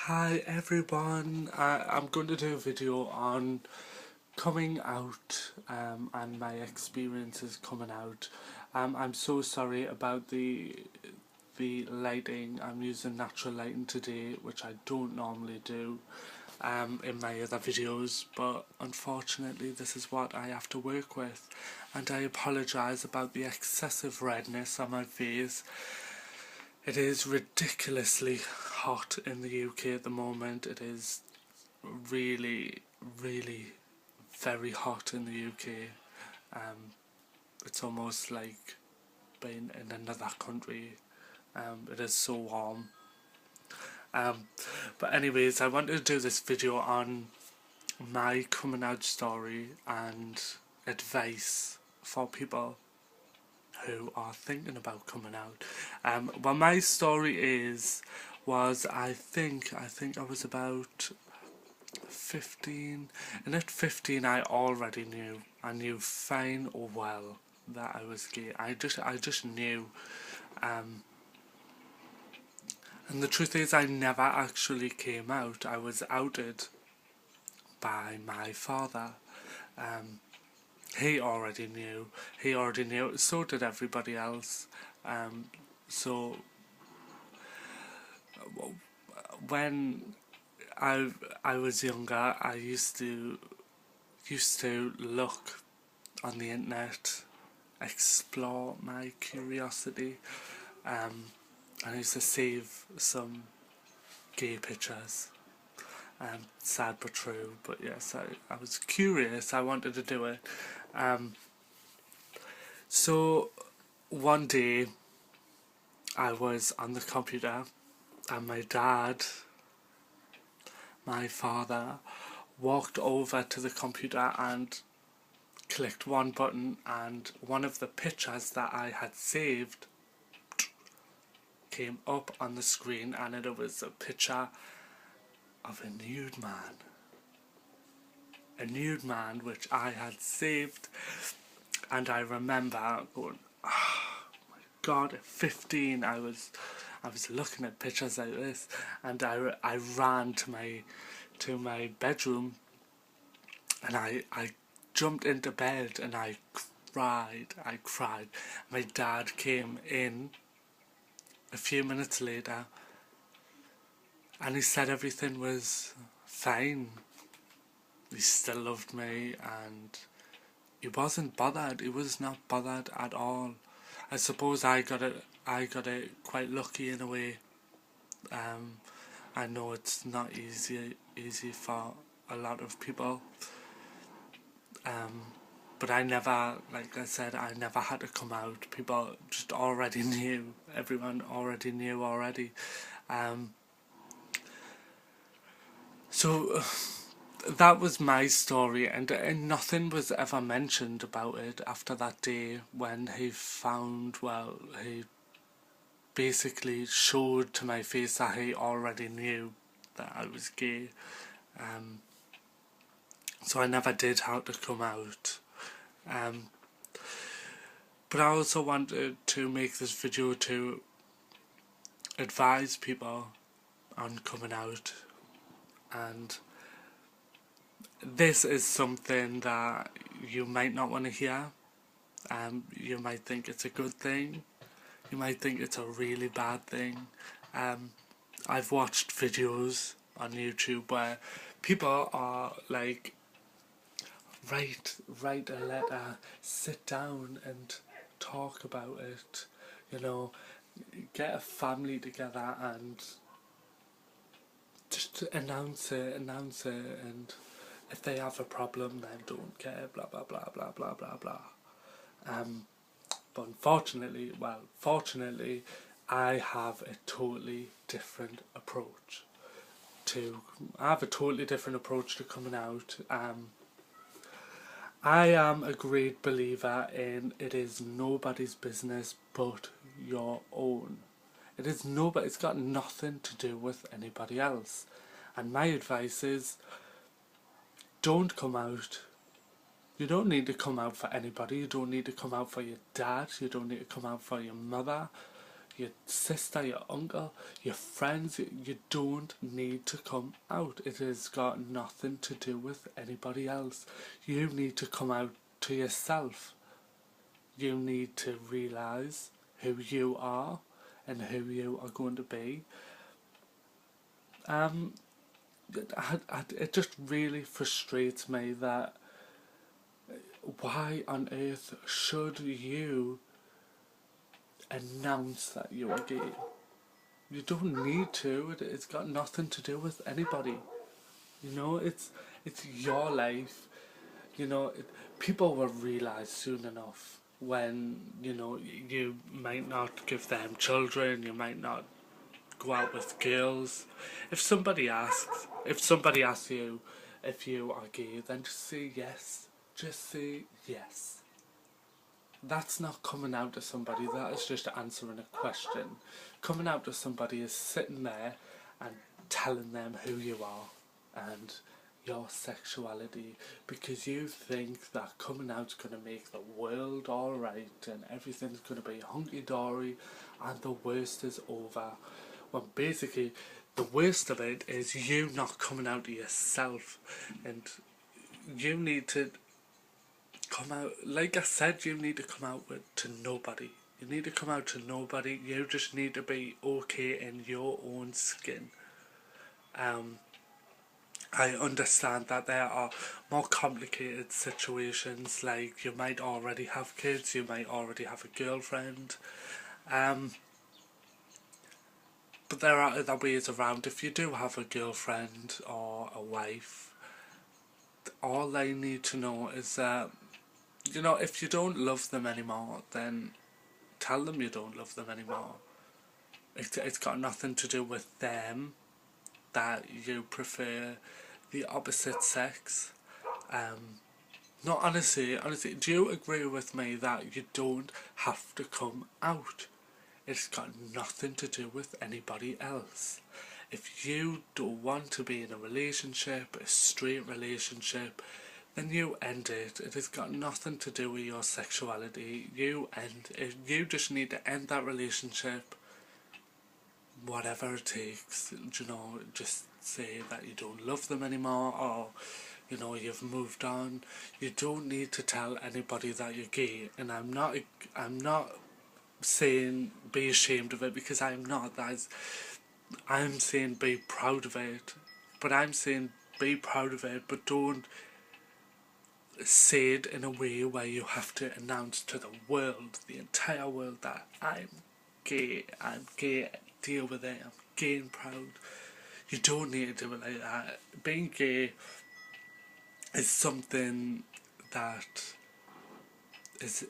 Hi everyone, I'm going to do a video on coming out and my experiences coming out. I'm so sorry about the lighting. I'm using natural lighting today, which I don't normally do in my other videos, but unfortunately this is what I have to work with, and I apologise about the excessive redness on my face. It is ridiculously hot in the UK at the moment. It is really, really very hot in the UK. It's almost like being in another country. It is so warm. Um, but anyways, I wanted to do this video on my coming out story and advice for people who are thinking about coming out. Well, my story was I think I was about 15, and at 15 I already knew. I knew fine or well that I was gay. I just knew. And the truth is, I never actually came out. I was outed by my father. He already knew. He already knew. So did everybody else. So when I was younger, I used to look on the internet, explore my curiosity, and I used to save some gay pictures. Sad but true, but yes, I was curious, I wanted to do it. So one day I was on the computer and my father, walked over to the computer and clicked one button, and one of the pictures that I had saved came up on the screen, and it was a picture of a nude man. A nude man which I had saved, and I remember going, oh my god, at 15 I was looking at pictures like this, and I ran to my bedroom, and I jumped into bed and I cried. My dad came in a few minutes later and he said everything was fine. He still loved me and he wasn't bothered. He was not bothered at all. I suppose I got it quite lucky in a way. I know it's not easy for a lot of people. But I never, like I said, I never had to come out. People just already knew. Everyone already knew already. So that was my story, and nothing was ever mentioned about it after that day when he found, well, he basically showed to my face that he already knew that I was gay. So I never did have to come out. But I also wanted to make this video to advise people on coming out, and this is something that you might not want to hear. You might think it's a good thing, you might think it's a really bad thing. I've watched videos on YouTube where people are like, write a letter, sit down and talk about it, you know, get a family together and just announce it, and if they have a problem then don't care, blah blah blah blah blah blah blah. But fortunately I have a totally different approach to coming out. I am a great believer in it is nobody's business but your own. It's got nothing to do with anybody else. And my advice is, don't come out. You don't need to come out for anybody. You don't need to come out for your dad. You don't need to come out for your mother. your sister, your uncle, your friends. You don't need to come out. It has got nothing to do with anybody else. You need to come out to yourself. You need to realise who you are and who you are going to be. It just really frustrates me that why on earth should you announce that you're gay? You don't need to. It's got nothing to do with anybody. You know, it's your life. You know, people will realise soon enough when, you know, you might not give them children, you might not go out with girls. If somebody asks you if you are gay, then just say yes. Just say yes. That's not coming out to somebody, that is just answering a question. Coming out to somebody is sitting there and telling them who you are and your sexuality, because you think that coming out's going to make the world alright and everything's going to be hunky-dory and the worst is over. Well, basically, the worst of it is you not coming out to yourself, and you need to come out, like I said, you need to come out to nobody. You need to come out to nobody. You just need to be okay in your own skin. I understand that there are more complicated situations, like you might already have kids, you might already have a girlfriend, but there are other ways around. If you do have a girlfriend or a wife, all they need to know is that, you know, if you don't love them anymore, then tell them you don't love them anymore. It's got nothing to do with them that you prefer the opposite sex. No, honestly, do you agree with me that you don't have to come out? It's got nothing to do with anybody else. If you don't want to be in a relationship, a straight relationship, then you end it. It has got nothing to do with your sexuality. You just need to end that relationship, whatever it takes. You know, just say that you don't love them anymore, or, you know, you've moved on. You don't need to tell anybody that you're gay. And I'm not saying be ashamed of it, because I'm not. I'm saying be proud of it. But I'm saying be proud of it, but don't say it in a way where you have to announce to the world, the entire world, that I'm gay, deal with it, I'm gay and proud. You don't need to do it like that. Being gay is something that is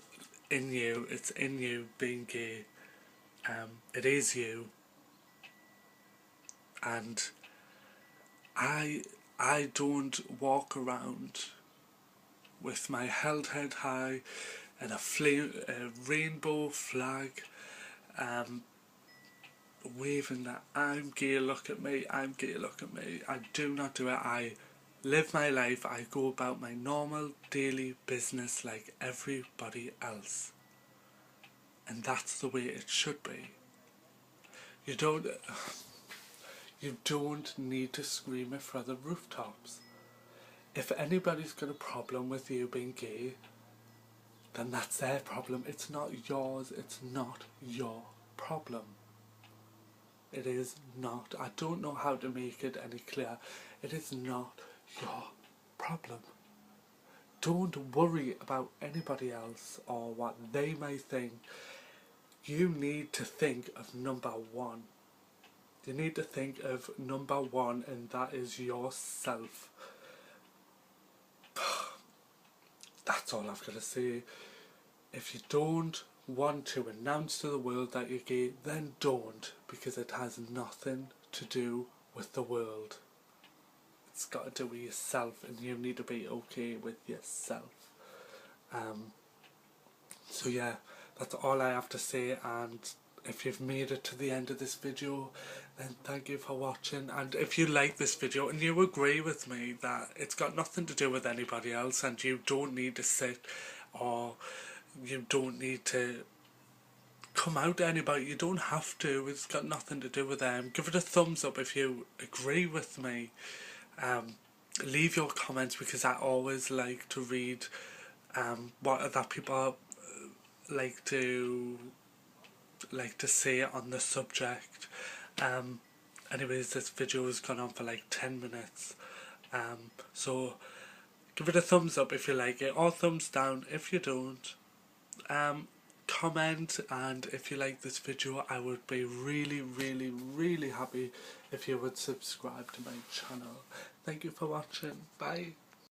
in you. It's in you, being gay. It is you. And I don't walk around with my held head high and a rainbow flag, waving that I'm gay, look at me, I'm gay, look at me. I do not do it. I live my life. I go about my normal daily business like everybody else, and that's the way it should be. You don't need to scream it from the rooftops. If anybody's got a problem with you being gay, then that's their problem. It's not yours. It's not your problem. It is not. I don't know how to make it any clearer. It is not your problem. Don't worry about anybody else or what they may think. You need to think of number one. You need to think of number one, and that is yourself. That's all I've got to say. If you don't want to announce to the world that you're gay, then don't, because it has nothing to do with the world. It's got to do with yourself, and you need to be okay with yourself. So yeah, that's all I have to say, and if you've made it to the end of this video, then thank you for watching. And if you like this video and you agree with me that it's got nothing to do with anybody else, and you don't need to sit, or you don't need to come out to anybody. You don't have to. It's got nothing to do with them. Give it a thumbs up if you agree with me. Leave your comments, because I always like to read what other people like to say on the subject. Anyways, this video has gone on for like 10 minutes. So give it a thumbs up if you like it, or thumbs down if you don't. Comment, and if you like this video, I would be really, really, really happy if you would subscribe to my channel. Thank you for watching. Bye.